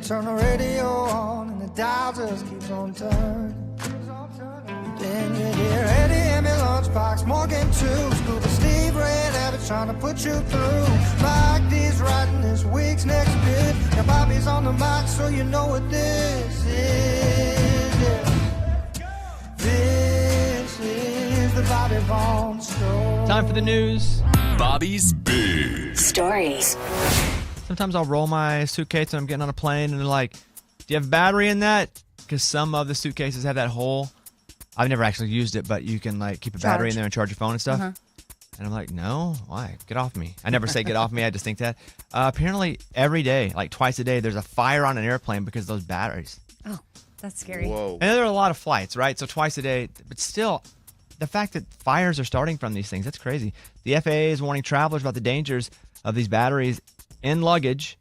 turn the radio on and the dial just keeps on turning. Then you hear Eddie and me lunchbox, Morgan too, Scuba Steve, Red Abbott trying to put you through. Mike D's writing this week's next bit. Now Bobby's on the mic, so you know what this is. Yeah. This is the Bobby Vaughn Show. Time for the news. Bobby's Big Stories. Sometimes I'll roll my suitcase when I'm getting on a plane, and they're like, do you have a battery in that? Because some of the suitcases have that hole. I've never actually used it, but you can like keep a battery in there and charge your phone and stuff. Uh-huh. And I'm like, no, why? Get off me. I never say get off me. I just think that. Apparently, every day, like twice a day, there's a fire on an airplane because of those batteries. Oh, that's scary. Whoa. And there are a lot of flights, right? So twice a day. But still, the fact that fires are starting from these things, that's crazy. The FAA is warning travelers about the dangers of these batteries in luggage,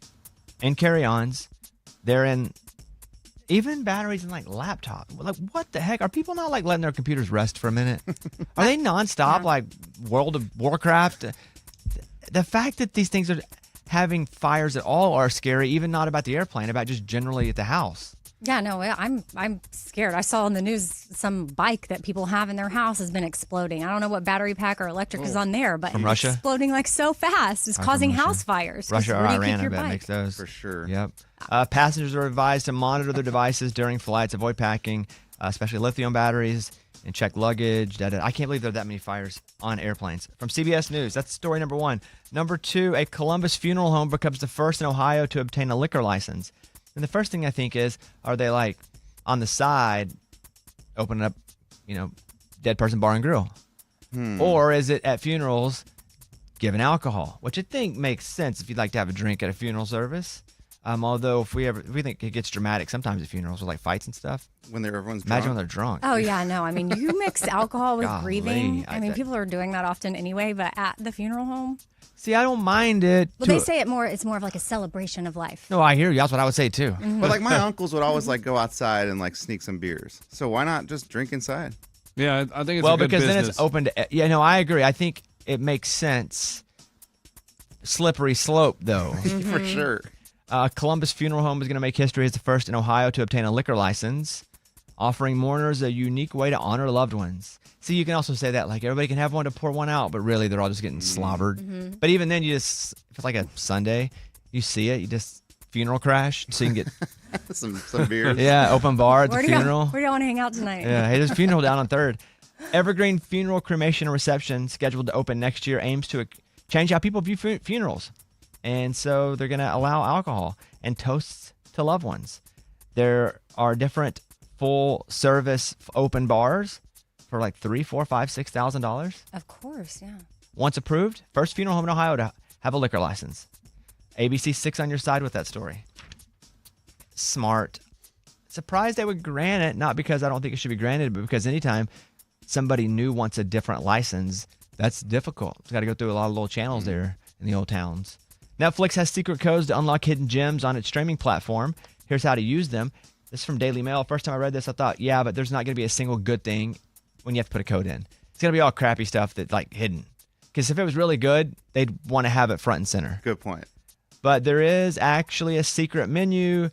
in carry-ons. They're in even batteries in like laptops. Like, what the heck? Are people not like letting their computers rest for a minute? Are they nonstop like World of Warcraft? The fact that these things are having fires at all are scary, even not about the airplane, about just generally at the house. Yeah, no, I'm scared. I saw on the news some bike that people have in their house has been exploding. I don't know what battery pack or electric is on there, but From it's Russia? exploding like so fast. It's causing house fires. Russia or Where do you keep Iran, I your bet, bike? makes those. For sure. Yep. Passengers are advised to monitor their devices during flights, avoid packing, especially lithium batteries, and check luggage. I can't believe there are that many fires on airplanes. From CBS News, that's story number one. Number two, a Columbus funeral home becomes the first in Ohio to obtain a liquor license. And the first thing I think is, are they like on the side opening up, dead person bar and grill? Or is it at funerals giving alcohol, which I think makes sense if you'd like to have a drink at a funeral service. Although if we think it gets dramatic sometimes at funerals with like fights and stuff. When everyone's Imagine drunk. when they're drunk. Oh, yeah, no. I mean, you mix alcohol with Golly, grieving. I mean, I- people are doing that often anyway, but at the funeral home? See, I don't mind it. Well, they say it's more of like a celebration of life. No, I hear you. That's what I would say too. But like my uncles would always like go outside and like sneak some beers. So why not just drink inside? Yeah, I think it's Well, a good because business. then it's open to. Yeah, no, I agree. I think it makes sense. Slippery slope, though. For sure. Columbus Funeral Home is going to make history as the first in Ohio to obtain a liquor license, offering mourners a unique way to honor loved ones. See, you can also say that, like, everybody can have one to pour one out, but really they're all just getting slobbered. But even then, if it's like a Sunday, you see it, you just funeral crash, so you can get, some beers. yeah, open bar at the Where funeral. do you want to hang out tonight? Yeah, hey, there's a funeral down on 3rd. Evergreen Funeral, Cremation, and Reception, scheduled to open next year, aims to change how people view funerals. And so they're going to allow alcohol and toasts to loved ones. There are different full-service open bars for like $3,000, $4,000, $5,000, $6,000. Of course, yeah. Once approved, first funeral home in Ohio to have a liquor license. ABC 6 on your side with that story. Smart. Surprised they would grant it, not because I don't think it should be granted, but because anytime somebody new wants a different license, that's difficult. It's got to go through a lot of little channels there in the old towns. Netflix has secret codes to unlock hidden gems on its streaming platform. Here's how to use them. This is from Daily Mail. First time I read this, I thought, yeah, but there's not going to be a single good thing when you have to put a code in. It's going to be all crappy stuff that's like hidden. Because if it was really good, they'd want to have it front and center. Good point. But there is actually a secret menu.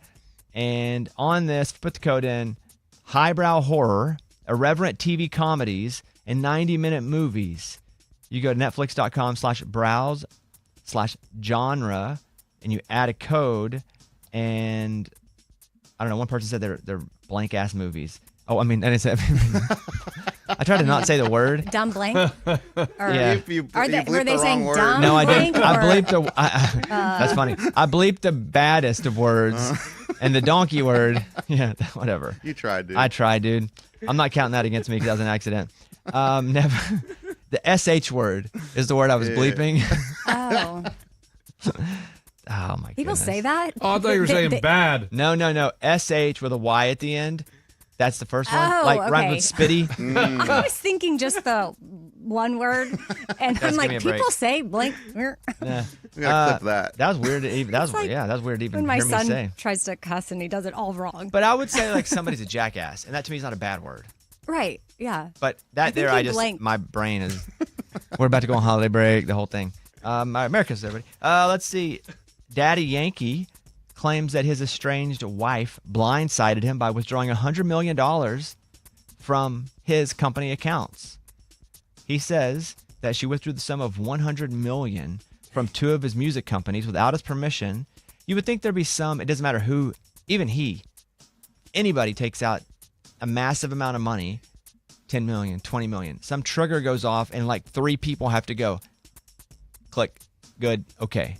And on this, put the code in, highbrow horror, irreverent TV comedies, and 90-minute movies. You go to netflix.com/browse/genre, and you add a code. And I don't know, one person said they're blank-ass movies. Oh, I mean, and it's I tried to not say the word. Dumb blank? Or Yeah. were they saying word. dumb No, I blank? didn't. I or- bleeped the. That's funny. I bleeped the baddest of words, and the donkey word. Yeah, whatever. You tried, dude. I tried, dude. I'm not counting that against me because that was an accident. Never. The sh word is the word I was bleeping. Oh. Oh my. People goodness. say that? Oh, I thought you were saying bad. No. sh with a y at the end. That's the first one. Oh, Like okay. rhymes with spitty. I was thinking just the one word, and I'm give like, me a break. people say blank. Yeah. We gotta clip that. That was weird. That was like that was weird to even When my hear me son say. tries to cuss and he does it all wrong. But I would say like somebody's a jackass, and that to me is not a bad word. Right, yeah. But that think there, he blanked. my brain is. We're about to go on holiday break. The whole thing. Merry Christmas, everybody. Let's see. Daddy Yankee claims that his estranged wife blindsided him by withdrawing $100 million from his company accounts. He says that she withdrew the sum of $100 million from 2 of his music companies without his permission. You would think there'd be some, it doesn't matter who, even anybody takes out a massive amount of money, 10 million, 20 million. Some trigger goes off and like 3 people have to go, click, good, okay.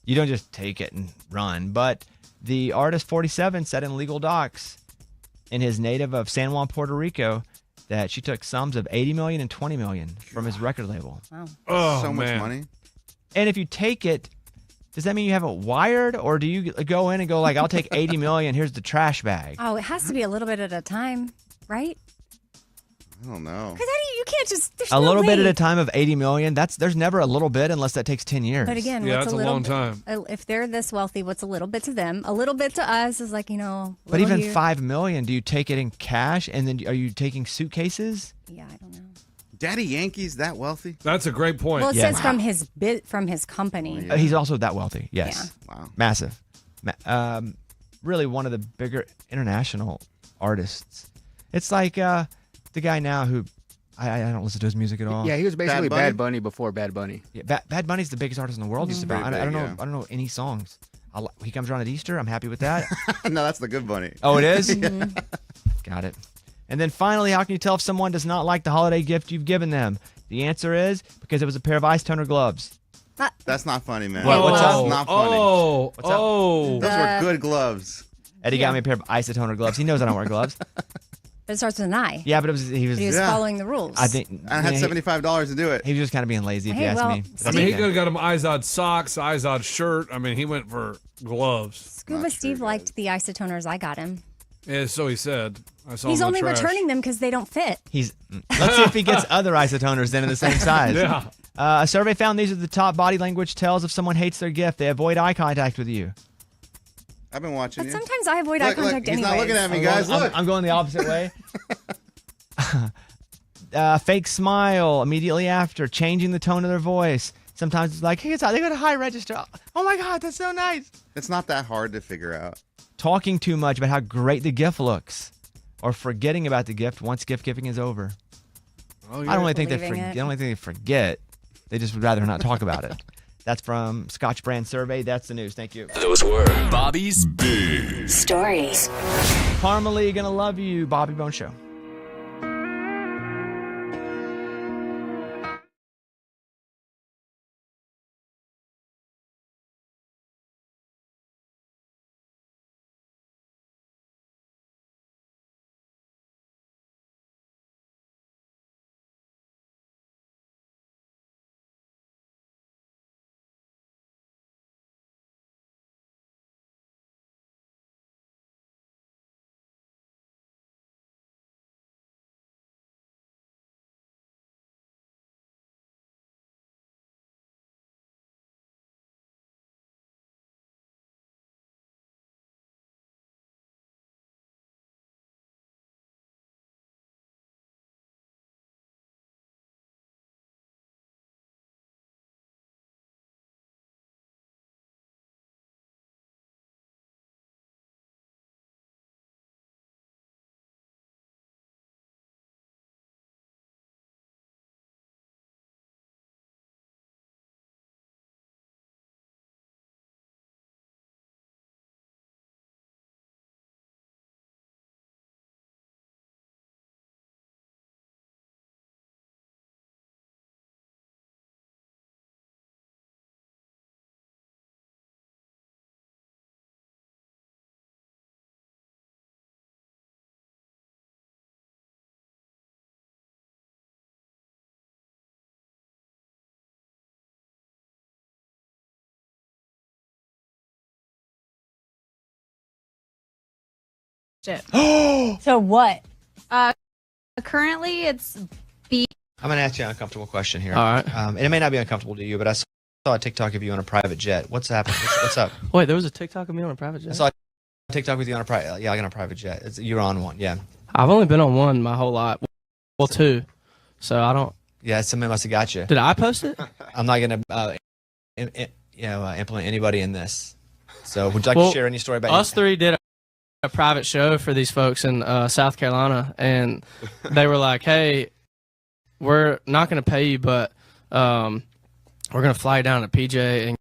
You don't just take it and run. But the artist 47 said in legal docs in his native of San Juan, Puerto Rico, that she took sums of 80 million and 20 million from his record label. Wow. Oh, So much man. money. And if you take it, does that mean you have it wired, or do you go in and go like, I'll take 80 million, here's the trash bag? Oh, it has to be a little bit at a time, right? I don't know. Because you can't just. There's A no little bit way. at a time of 80 million, there's never a little bit unless that takes 10 years. But again, Yeah, what's that's a little long bit- time. If they're this wealthy, what's a little bit to them? A little bit to us is like, But even here. 5 million, do you take it in cash and then are you taking suitcases? Yeah, I don't know. Daddy Yankee's that wealthy? That's a great point. Well, it Yeah. says from his company. He's also that wealthy, yes. Wow. Massive. Really one of the bigger international artists. It's like the guy now who, I don't listen to his music at all. Yeah, he was basically Bad Bunny? Bad Bunny before Bad Bunny. Yeah, Bad Bunny's the biggest artist in the world just about. Pretty I don't big, know. yeah. I don't know any songs. He comes around at Easter. I'm happy with that. No, that's the good bunny. Oh, it is? Got it. And then finally, how can you tell if someone does not like the holiday gift you've given them? The answer is because it was a pair of ice toner gloves. That's not funny, man. What- what's That's up? not funny. What's up? Those were good gloves. Eddie got me a pair of isotoner gloves. He knows I don't wear gloves. It starts with an I. Yeah, but he was. But he was Yeah. following the rules. I think I had yeah, $75 to do it. He was just kind of being lazy, if Hey, you ask well, me. I That's mean, he okay. could have got him Izod socks, Izod shirt. I mean, he went for gloves. Scuba Not Steve true, liked the isotoners I got him. Yeah, so he said. I saw He's him in only the trash. returning them because they don't fit. Let's see if he gets other isotoners then in the same size. Yeah. A survey found these are the top body language tells if someone hates their gift. They avoid eye contact with you. I've been watching But you. sometimes I avoid eye Look, contact he's anyways. not looking at me, guys. Look. I'm going the opposite way. Fake smile immediately after, changing the tone of their voice. Sometimes it's like, hey, they got a high register. Oh my God, that's so nice. It's not that hard to figure out. Talking too much about how great the gift looks, or forgetting about the gift once gift giving is over. Oh, I don't really think Believing it. I don't really think they forget. They just would rather not talk about it. That's from Scotch Brand Survey. That's the news. Thank you. Those were Bobby's Big Stories. Parmalee, gonna love you. Bobby Bone Show. So what? Currently, it's I'm gonna ask you an uncomfortable question here. All right. And it may not be uncomfortable to you, but I saw a TikTok of you on a private jet. What's happening? What's up? Wait, there was a TikTok of me on a private jet? I saw a TikTok with you on a private, like on a private jet. You're on one, yeah. I've only been on one my whole life. Well, two. So I don't. Yeah, somebody must have got you. Did I post it? I'm not gonna, implement anybody in this. So would you like to share any story about us three did a private show for these folks in South Carolina, and they were like, "Hey, we're not going to pay you, but we're going to fly down to PJ and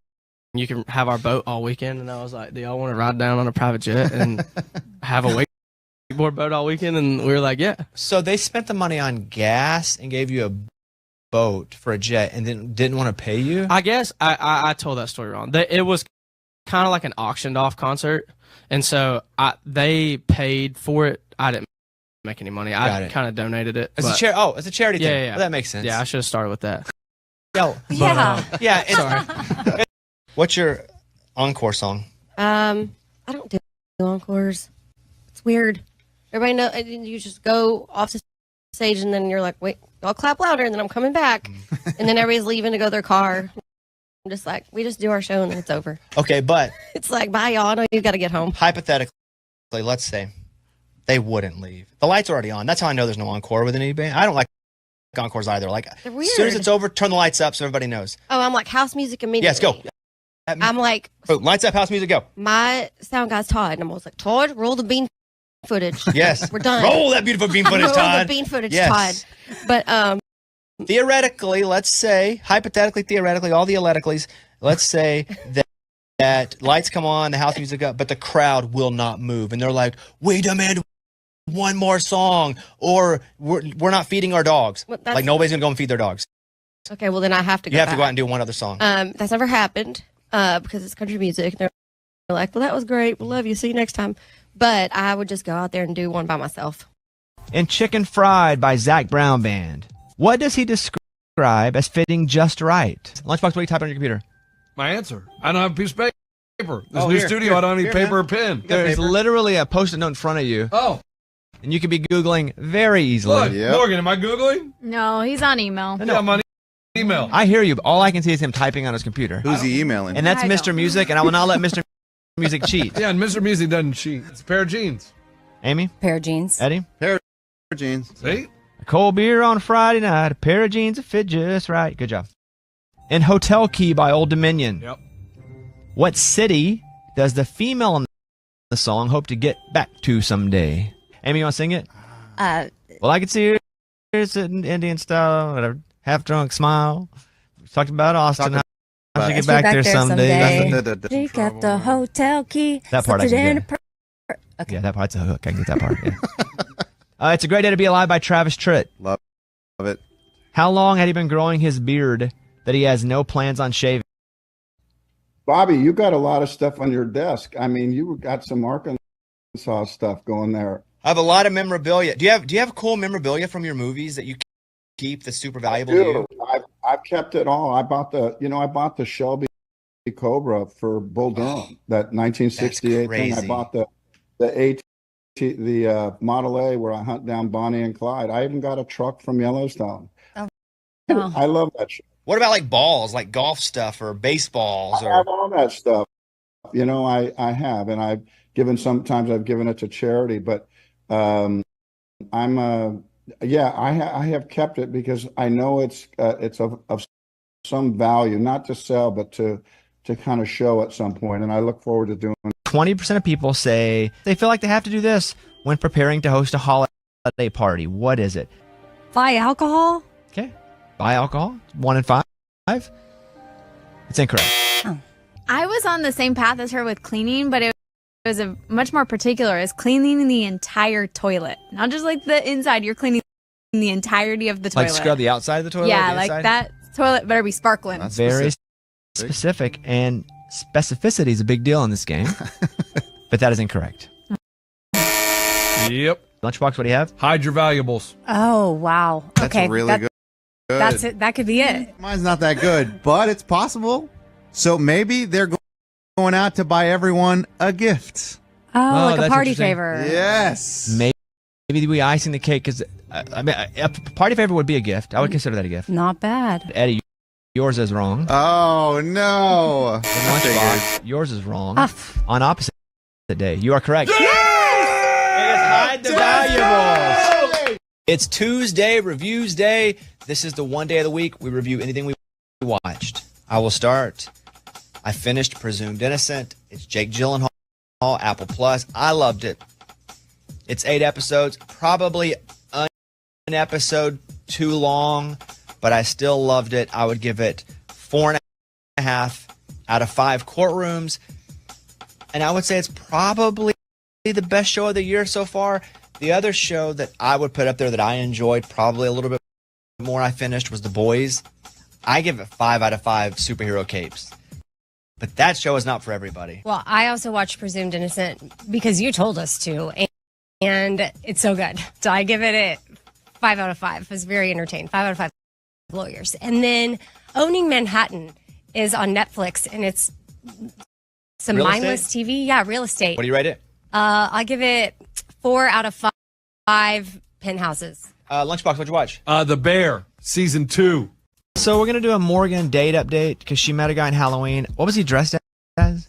you can have our boat all weekend." And I was like, "Do y'all want to ride down on a private jet and have a wakeboard boat all weekend?" And we were like, "Yeah." So they spent the money on gas and gave you a boat for a jet and then didn't want to pay you? I guess I told that story wrong. It was kind of like an auctioned off concert, and so they paid for it. I didn't make any money. I kind of donated it. It's a charity thing. Yeah. Well, that makes sense. Yeah, I should have started with that. Yeah. What's your encore song? I don't do encores. It's weird. Everybody know you just go off the stage and then you're like, wait, I'll clap louder, and then I'm coming back, and then everybody's leaving to go to their car. I'm just like, we just do our show and then it's over. Okay, but It's like, bye, y'all. I know you got to get home. hypothetically, let's say they wouldn't leave. The lights are already on. That's how I know there's no encore with any band. I don't like encores either. Like, They're as soon as weird. it's over, turn the lights up so everybody knows. Oh, I'm like, house music immediately. Yes, go. I'm like, Boom, lights up, house music, go. my sound guy's Todd, and I'm always like, Todd, roll the bean footage. Yes. We're done. Roll that beautiful beam footage, Roll Todd. the bean footage, Yes. Todd. But Theoretically, let's say, hypothetically, theoretically, all the theoreticallys, let's say that lights come on, the house music up, but the crowd will not move. And they're like, we demand one more song, or we're not feeding our dogs. Well, that's- Like, nobody's going to go and feed their dogs. okay, well then I have to go. You have to back. go out and do one other song. That's never happened because it's country music. They're like, well, that was great. We love you. See you next time. But I would just go out there and do one by myself. In Chicken Fried by Zach Brown Band, what does he describe as fitting just right? Lunchbox, what do you type on your computer? My answer. I don't have a piece of paper. This Oh, new here, studio, here, I don't need here, paper man. or pen. There's literally a Post-it note in front of you, Oh, and you could be Googling very easily. look. Yep. Morgan, am I Googling? No, he's on email. Yeah, I'm on email. I hear you, but all I can see is him typing on his computer. Who's he emailing? And that's I Mr. don't. Music, and I will not let Mr. Music cheat. Yeah, and Mr. Music doesn't cheat. It's a pair of jeans. Amy? Pair of jeans. Eddie? Jeans. See? A cold beer on Friday night, a pair of jeans that fit just right. Good job. In Hotel Key by Old Dominion, Yep. what city does the female in the song hope to get back to someday? Amy, you want to sing it? Well, I can see her sitting Indian style, whatever, half drunk smile. We talked about Austin. How to get back there someday. She got the hotel key. That part I slipped it can in get. Okay. Yeah, that part's a hook. I can get that part. Yeah. It's a Great Day to Be Alive by Travis Tritt. Love it. How long had he been growing his beard that he has no plans on shaving? Bobby, you got a lot of stuff on your desk. I mean, you got some Arkansas stuff going there. I have a lot of memorabilia. Do you have cool memorabilia from your movies that you keep that's super valuable to you? I've kept it all. I bought the Shelby Cobra for Bull Durham, that 1968 thing. I crazy. bought the Model A where I hunt down Bonnie and Clyde. I even got a truck from Yellowstone. Oh, wow. I love that shit. What about like balls, like golf stuff or baseballs? I Or have all that stuff. I have, and sometimes I've given it to charity, but I have kept it because I know it's of some value, not to sell, but to kind of show at some point. And I look forward to doing 20% of people say they feel like they have to do this when preparing to host a holiday party. What is it? Buy alcohol? Okay. Buy alcohol. 1 in 5. It's incorrect. I was on the same path as her with cleaning, but it was a much more particular. Is cleaning the entire toilet, not just like the inside. You're cleaning the entirety of the toilet. Like scrub the outside of the toilet? Yeah, the like inside? that toilet better be sparkling. That's Very specific, and specificity is a big deal in this game. But that is incorrect. Yep. Lunchbox, what do you have? Hide your valuables. Oh, wow. That's okay. really good. That's it. That could be it. Mine's not that good, but it's possible. So maybe they're going out to buy everyone a gift. Oh, like a that's party interesting. favor. Yes. Maybe we icing the cake because a party favor would be a gift. I would consider that a gift. Not bad. Eddie, yours is wrong. Oh, no. Lunchbox, yours is wrong. Ah. On opposite day, you are correct. It is hide the valuables. It's Tuesday, Reviews Day. This is the one day of the week we review anything we watched. I will start. I finished Presumed Innocent. It's Jake Gyllenhaal, Apple Plus. I loved it. It's 8 episodes, probably an episode too long, but I still loved it. I would give it 4.5 out of 5 courtrooms. And I would say it's probably the best show of the year so far. The other show that I would put up there that I enjoyed probably a little bit more I finished was The Boys. I give it 5 out of 5 superhero capes. But that show is not for everybody. Well, I also watched Presumed Innocent because you told us to, and it's so good. So I give it a 5 out of 5. It was very entertaining. 5 out of 5 lawyers. And then Owning Manhattan is on Netflix, and it's some Real mindless estate? TV. Yeah, real estate. What do you rate it? I give it 4 out of 5 penthouses. Lunchbox, what'd you watch? The Bear, season 2. So we're going to do a Morgan date update because she met a guy in Halloween. What was he dressed as?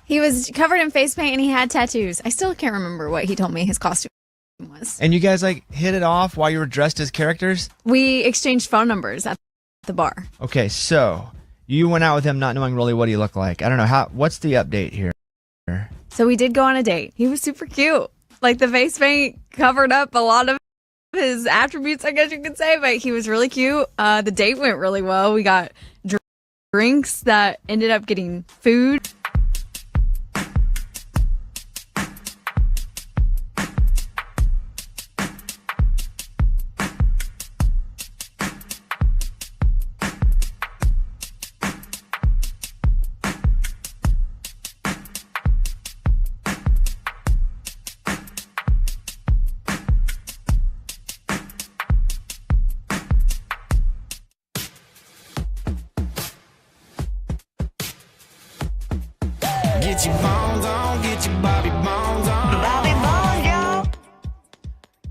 He was covered in face paint and he had tattoos. I still can't remember what he told me his costume was. And you guys like hit it off while you were dressed as characters? We exchanged phone numbers at the bar. Okay, so you went out with him not knowing really what he looked like. I don't know. What's the update here? So we did go on a date. He was super cute. Like the face paint covered up a lot of his attributes, I guess you could say, but he was really cute. The date went really well. We got drinks that ended up getting food. Get your bones on, get your Bobby bones on. Bobby bones, yo.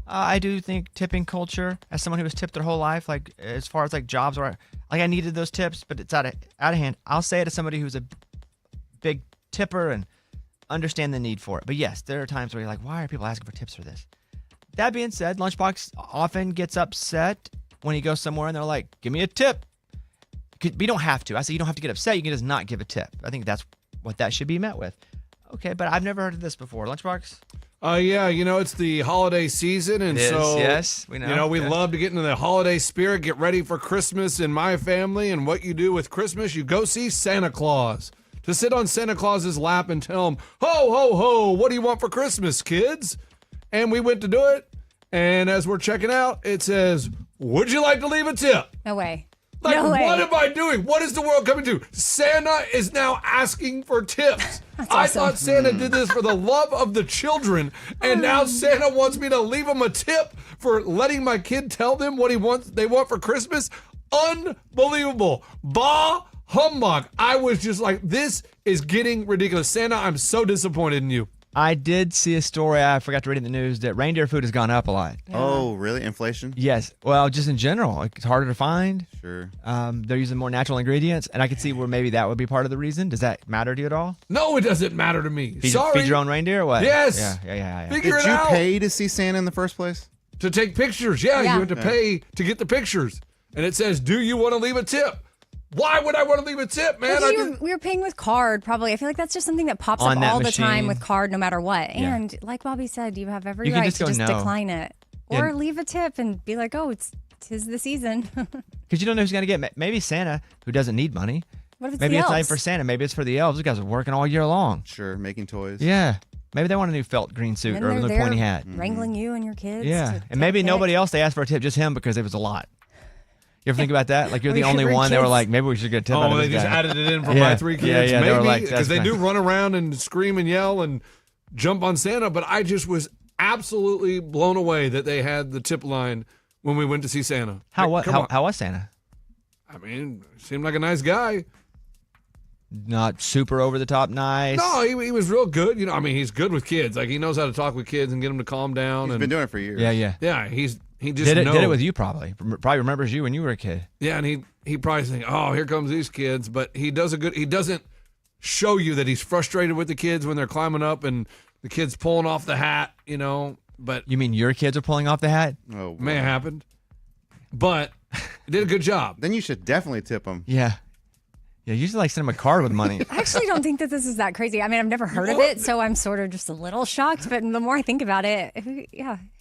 I do think tipping culture, as someone who was tipped their whole life, like as far as like jobs where like I needed those tips, but it's out of hand. I'll say it as somebody who's a big tipper and understand the need for it. But yes, there are times where you're like, why are people asking for tips for this? That being said, Lunchbox often gets upset when he goes somewhere and they're like, give me a tip. But you don't have to. I say you don't have to get upset. You can just not give a tip. I think that's what that should be met with. Okay, but I've never heard of this before. Lunchbox? Yeah, it's the holiday season, and It is, so yes, we know. we Yeah. love to get into the holiday spirit, get ready for Christmas in my family, and what you do with Christmas, you go see Santa Claus. To sit on Santa Claus's lap and tell him, ho, ho, ho, what do you want for Christmas, kids? And we went to do it, and as we're checking out, it says, would you like to leave a tip? No way. Like, No way. what am I doing? What is the world coming to? Santa is now asking for tips. I thought Santa did this for the love of the children, and now Santa wants me to leave him a tip for letting my kid tell them what they want for Christmas. Unbelievable. Bah humbug. I was just like, this is getting ridiculous. Santa, I'm so disappointed in you. I did see a story, I forgot to read in the news, that reindeer food has gone up a lot. Oh, really? Inflation? Yes. Well, just in general. Like, it's harder to find. Sure. They're using more natural ingredients, and I could see where maybe that would be part of the reason. Does that matter to you at all? No, it doesn't matter to me. Feed Sorry. your own reindeer or what? Yes. Yeah. Figure Did it you out. pay to see Santa in the first place? To take pictures. Yeah, Yeah. you had to pay to get the pictures. And it says, do you want to leave a tip? Why would I want to leave a tip, man? We were paying with card, probably. I feel like that's just something that pops On up that all the time machine. with card, no matter what. Yeah. And like Bobby said, you have every You can right just to go just no. decline it. Or Yeah. leave a tip and be like, oh, tis the season. Because you don't know who's going to get. Maybe Santa, who doesn't need money. What if it's Maybe the it's not even elves? for Santa. Maybe it's for the elves. You guys are working all year long. Sure, making toys. Yeah. Maybe they want a new felt green suit And or a they're new there pointy hat. wrangling you and your kids. Yeah. to And get maybe picked. nobody else, they asked for a tip, just him because it was a lot. You ever think about that? Like you're the We only were one. They were kids. like, maybe we should get a tip out Oh, of they this just guy. added it in for Yeah. my 3 kids. Yeah, they were Maybe, like, because that's they fine. do run around and scream and yell and jump on Santa. But I just was absolutely blown away that they had the tip line when we went to see Santa. How Like, come on. how was Santa? I mean, seemed like a nice guy. Not super over the top nice. No, he was real good. I mean, he's good with kids. Like he knows how to talk with kids and get them to calm down. He's and been doing it for years. Yeah. yeah, he just Did it knows. with you probably. Probably remembers you when you were a kid. Yeah, and he probably think, oh, here comes these kids. But he doesn't show you that he's frustrated with the kids when they're climbing up and the kids pulling off the hat. But You mean your kids are pulling off the hat? Oh, may have happened. But he did a good job. Then you should definitely tip him. Yeah. Yeah, usually like send them a card with money. I actually don't think that this is that crazy. I mean, I've never heard of it, so I'm sort of just a little shocked. But the more I think about it,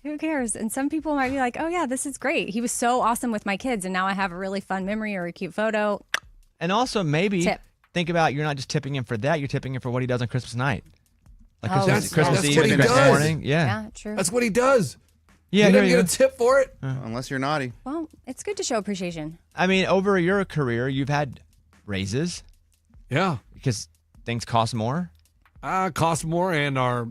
who cares? And some people might be like, oh, yeah, this is great. He was so awesome with my kids, and now I have a really fun memory or a cute photo. And also maybe Tip. think about you're not just tipping him for that, you're tipping him for what he does on Christmas night. Like Oh, Christmas that's Eve what and he Christmas does. morning. Yeah. Yeah, true. That's what he does. Yeah, he there doesn't you get go. a tip for it. Unless you're naughty. Well, it's good to show appreciation. I mean, over your career, you've had raises Yeah. because things cost more. Costs more, and our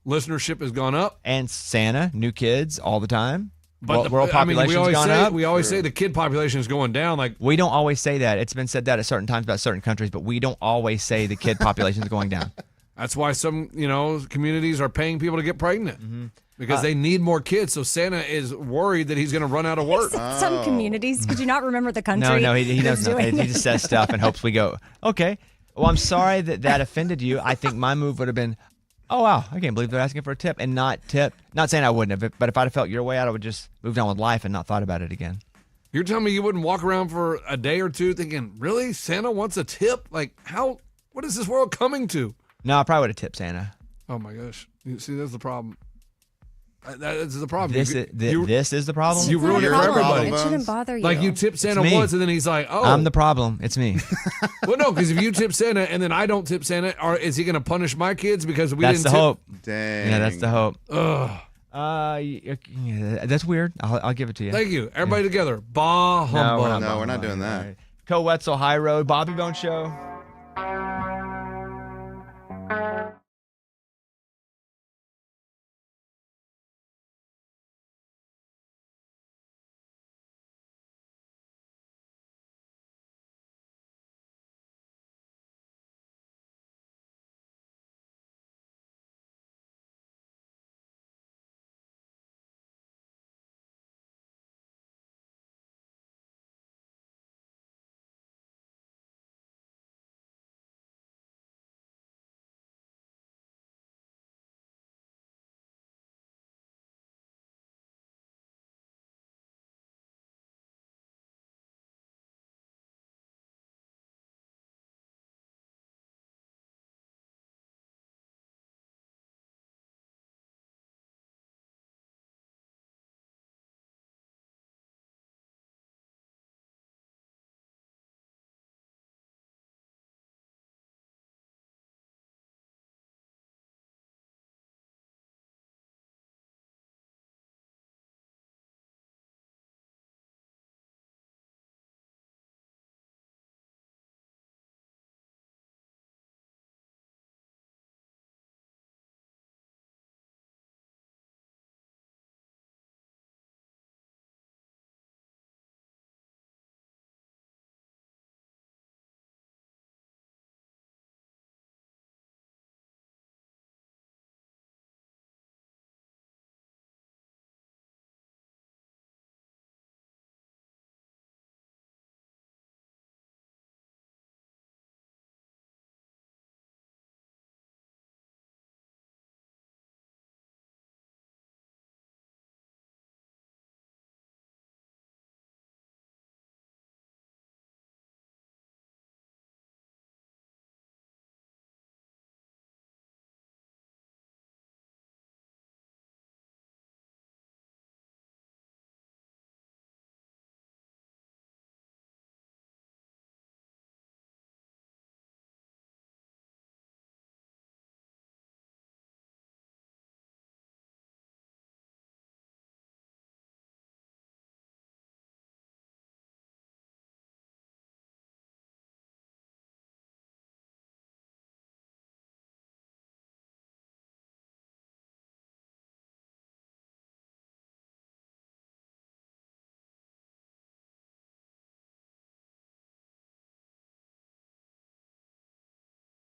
listenership has gone up. And Santa, new kids all the time. But World population's gone up. we always say the kid population is going down. Like, We don't always say that. It's been said that at certain times about certain countries, but we don't always say the kid population is going down. that's why some communities are paying people to get pregnant because they need more kids. So Santa is worried that he's going to run out of work. Some communities. Could you not remember the country? No, he that's knows nothing. doing He just says stuff and hopes we go, okay. Well, I'm sorry that offended you. I think my move would have been, oh, wow, I can't believe they're asking for a tip and not tip. Not saying I wouldn't have, but if I'd have felt your way out, I would just moved on with life and not thought about it again. You're telling me you wouldn't walk around for a day or two thinking, really? Santa wants a tip? Like, what is this world coming to? No, I probably would have tipped Santa. Oh, my gosh. You see, that's the problem. That is the problem. This is the problem? You ruin it for everybody. It shouldn't bother you. Like, you tip Santa me. once, and then he's like, oh. I'm the problem. It's me. Well, no, because if you tip Santa and then I don't tip Santa, is he going to punish my kids because we That's didn't the tip? hope. Dang. Yeah, that's the hope. Ugh. Yeah, that's weird. I'll give it to you. Thank you. Everybody together. Bah humbug. No, we're not doing that. Co Wetzel, High Road, Bobby Bone Show.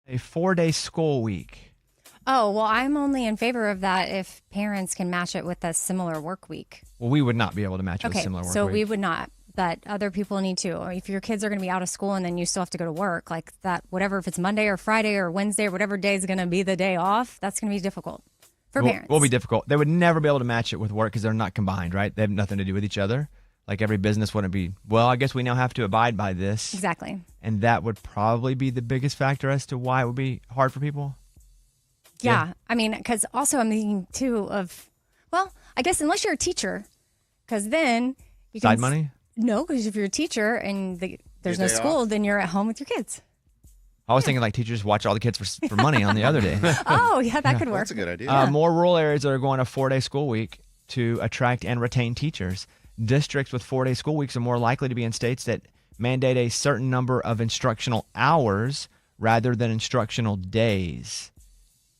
A 4-day school week. Oh, well, I'm only in favor of that if parents can match it with a similar work week. Well, we would not be able to match it with Okay, similar work so week. we would not, but other people need to. If your kids are going to be out of school and then you still have to go to work, like that, whatever, if it's Monday or Friday or Wednesday or whatever day is going to be the day off, that's going to be difficult for parents. Will be difficult. They would never be able to match it with work because they're not combined, right? They have nothing to do with each other. like every business wouldn't be, well, I guess we now have to abide by this. Exactly. And that would probably be the biggest factor as to why it would be hard for people. Yeah. I mean, because also I'm thinking too of, well, I guess unless you're a teacher, because then you can. Side money? No, because if you're a teacher and there's no day school, off. then you're at home with your kids. I was thinking like teachers watch all the kids for money on the other day. Oh, yeah, that could work. That's a good idea. More rural areas are going a 4-day school week to attract and retain teachers. Districts with 4-day school weeks are more likely to be in states that mandate a certain number of instructional hours rather than instructional days.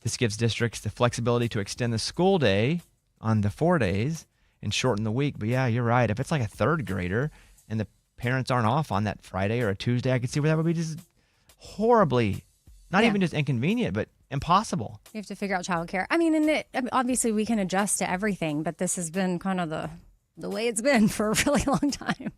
This gives districts the flexibility to extend the school day on the 4 days and shorten the week. But yeah, you're right. If it's like a third grader and the parents aren't off on that Friday or a Tuesday, I could see where that would be just horribly, not even just inconvenient, but impossible. You have to figure out childcare. I mean, obviously we can adjust to everything, but this has been kind of the way it's been for a really long time.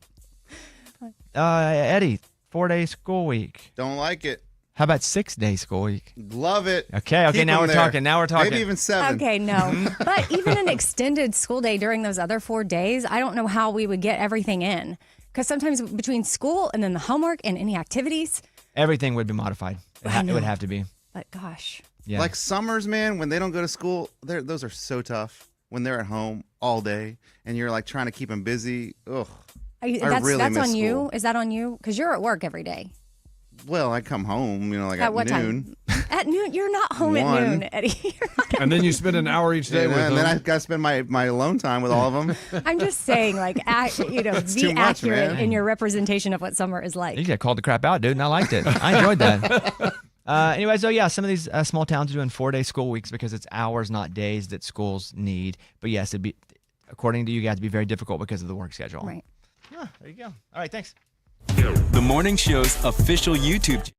Eddie, 4-day school week. Don't like it. How about 6-day school week? Love it. Okay. Keep Now them we're there. talking. Now we're talking. Maybe even 7. Okay, no. But even an extended school day during those other 4 days, I don't know how we would get everything in. Because sometimes between school and then the homework and any activities. Everything would be modified. It would have to be. But gosh. Yeah. Like summers, man, when they don't go to school, those are so tough. When they're at home all day and you're like trying to keep them busy. Ugh. That's really miss on you? school. Is that on you? Because you're at work every day. Well, I come home, like at what noon. time? At noon? You're not home at noon, Eddie. You're not And then you spend an hour each day with and them. then I got to spend my alone time with all of them. I'm just saying, like, be too much, accurate man. in your representation of what summer is like. You got called the crap out, dude, and I liked it. I enjoyed that. Anyway, so yeah, some of these small towns are doing 4-day school weeks because it's hours, not days, that schools need. But yes, it'd be, according to you guys, it'd be very difficult because of the work schedule. Right. Yeah, there you go. All right, thanks. The morning show's official YouTube